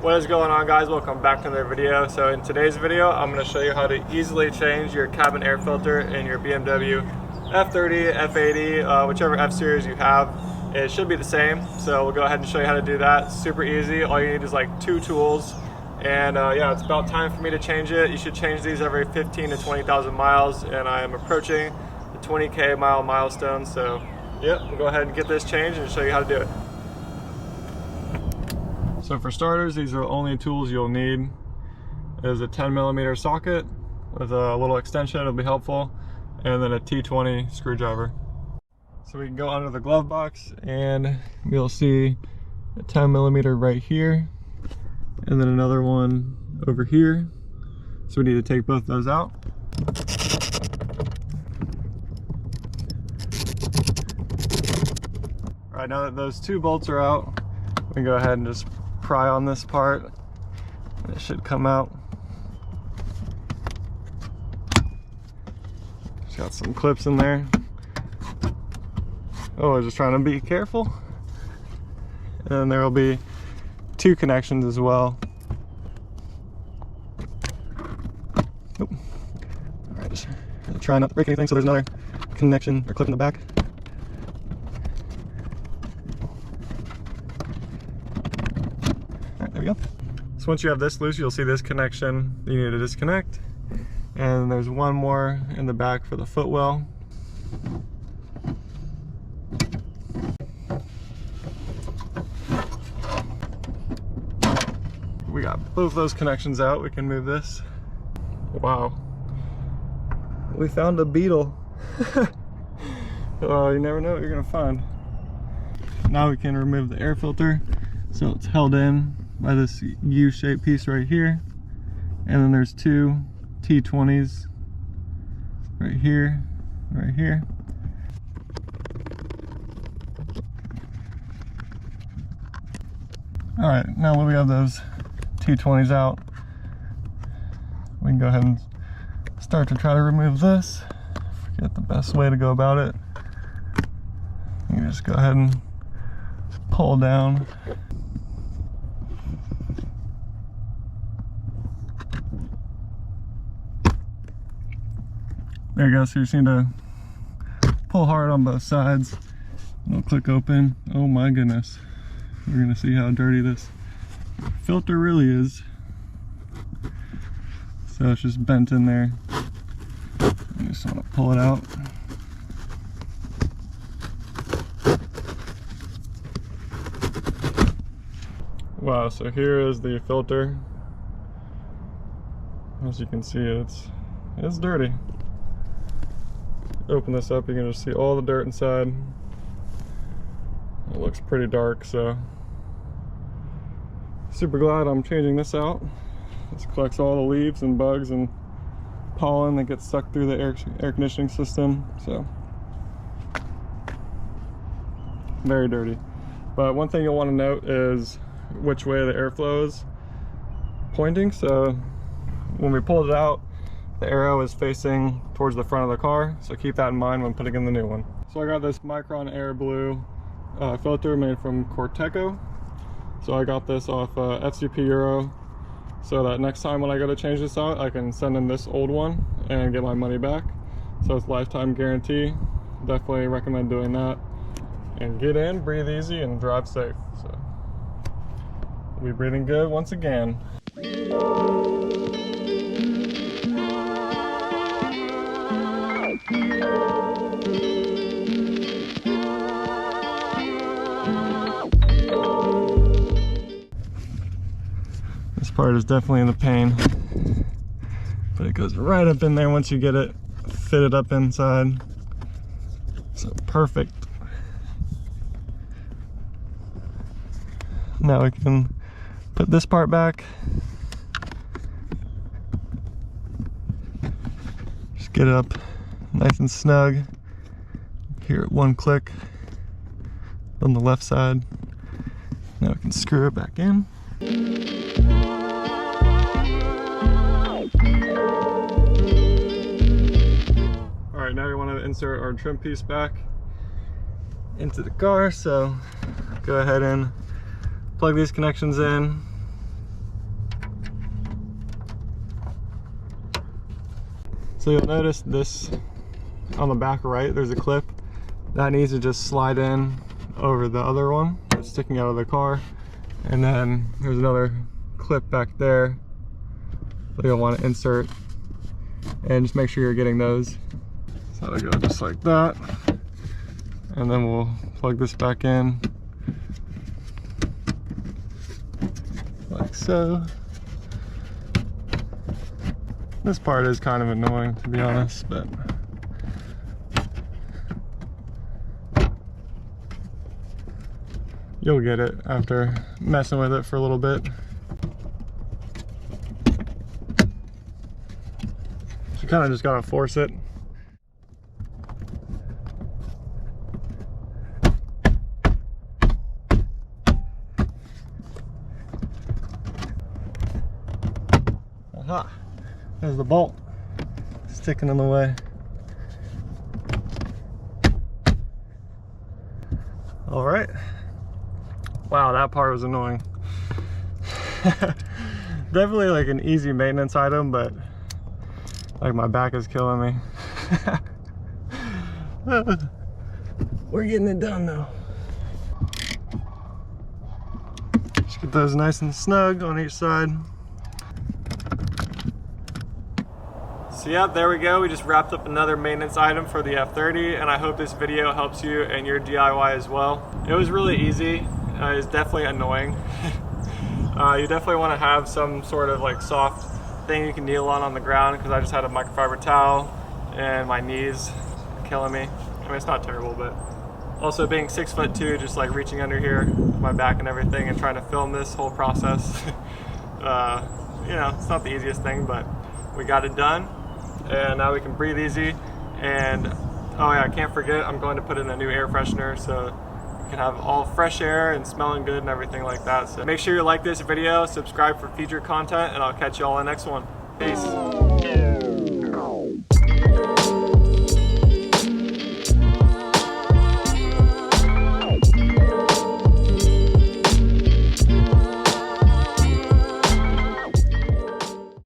What is going on, guys? Welcome back to another video. So in today's video I'm going to show you how to easily change your cabin air filter in your BMW F30, F80, whichever F series you have. It should be the same, so we'll go ahead and show you how to do that. Super easy. All you need is like 2 tools, and yeah, it's about time for me to change it. You should change these every 15 to 20,000 miles, and I am approaching the 20k mile milestone. So yeah, we'll go ahead and get this changed and show you how to do it. So for starters, these are the only tools you'll need. Is a 10mm socket with a little extension, it'll be helpful, and then a T20 screwdriver. So we can go under the glove box and you'll see a 10mm right here, and then another one over here. So we need to take both those out. All right, now that those 2 bolts are out, we can go ahead and just pry on this part, and it should come out. It's got some clips in there. Oh, I was just trying to be careful. And then there will be 2 connections as well. Nope. All right, just try not to break anything. So there's another connection or clip in the back. There we go. So once you have this loose, you'll see this connection you need to disconnect. And there's one more in the back for the footwell. We got both those connections out. We can move this. Wow. We found a beetle. You never know what you're gonna find. Now we can remove the air filter. So it's held in by this U-shaped piece right here, and then there's 2 T20s right here, right here. All right, now that we have those T20s out, we can go ahead and start to try to remove this. Forget the best way to go about it. You can just go ahead and pull down. There you go. So you just need to pull hard on both sides. It'll click open. Oh my goodness. We're gonna see how dirty this filter really is. So it's just bent in there. I just want to pull it out. Wow, so here is the filter. As you can see, it's dirty. Open this up, you can just see all the dirt inside. It looks pretty dark, so super glad I'm changing this out. This collects all the leaves and bugs and pollen that gets sucked through the air conditioning system. So very dirty. But one thing you'll want to note is which way the airflow is pointing. So when we pulled it out, the arrow is facing towards the front of the car, so keep that in mind when putting in the new one. So I got this Micron Air Blue filter made from Corteco. So I got this off FCP Euro, so that next time when I go to change this out, I can send in this old one and get my money back. So it's lifetime guarantee. Definitely recommend doing that. And get in, breathe easy, and drive safe. So we'll be breathing good once again. This part is definitely in the pain, but it goes right up in there once you get it fitted up inside. So perfect. Now we can put this part back. Just get it up nice and snug. Here at 1 click on the left side. Now we can screw it back in. Alright, now we want to insert our trim piece back into the car, so go ahead and plug these connections in, So you'll notice this on the back right, there's a clip that needs to just slide in over the other one that's sticking out of the car. And then there's another clip back there that you'll want to insert, and just make sure you're getting those. So it'll go just like that, and then we'll plug this back in like so. This part is kind of annoying, to be honest, but you'll get it after messing with it for a little bit. You kind of just gotta force it. Aha! There's the bolt sticking in the way. All right. Wow, that part was annoying. Definitely like an easy maintenance item, but like my back is killing me. We're getting it done though. Just get those nice and snug on each side. So yeah, there we go. We just wrapped up another maintenance item for the F30, and I hope this video helps you in your DIY as well. It was really easy. It's definitely annoying. You definitely want to have some sort of like soft thing you can kneel on the ground, because I just had a microfiber towel and my knees killing me. I mean, it's not terrible, but also being 6'2", just like reaching under here, my back and everything, and trying to film this whole process. You know, it's not the easiest thing, but we got it done. And now we can breathe easy. And oh yeah, I can't forget, I'm going to put in a new air freshener so you can have all fresh air and smelling good and everything like that. So make sure you like this video, subscribe for future content, and I'll catch you all in the next one. Peace.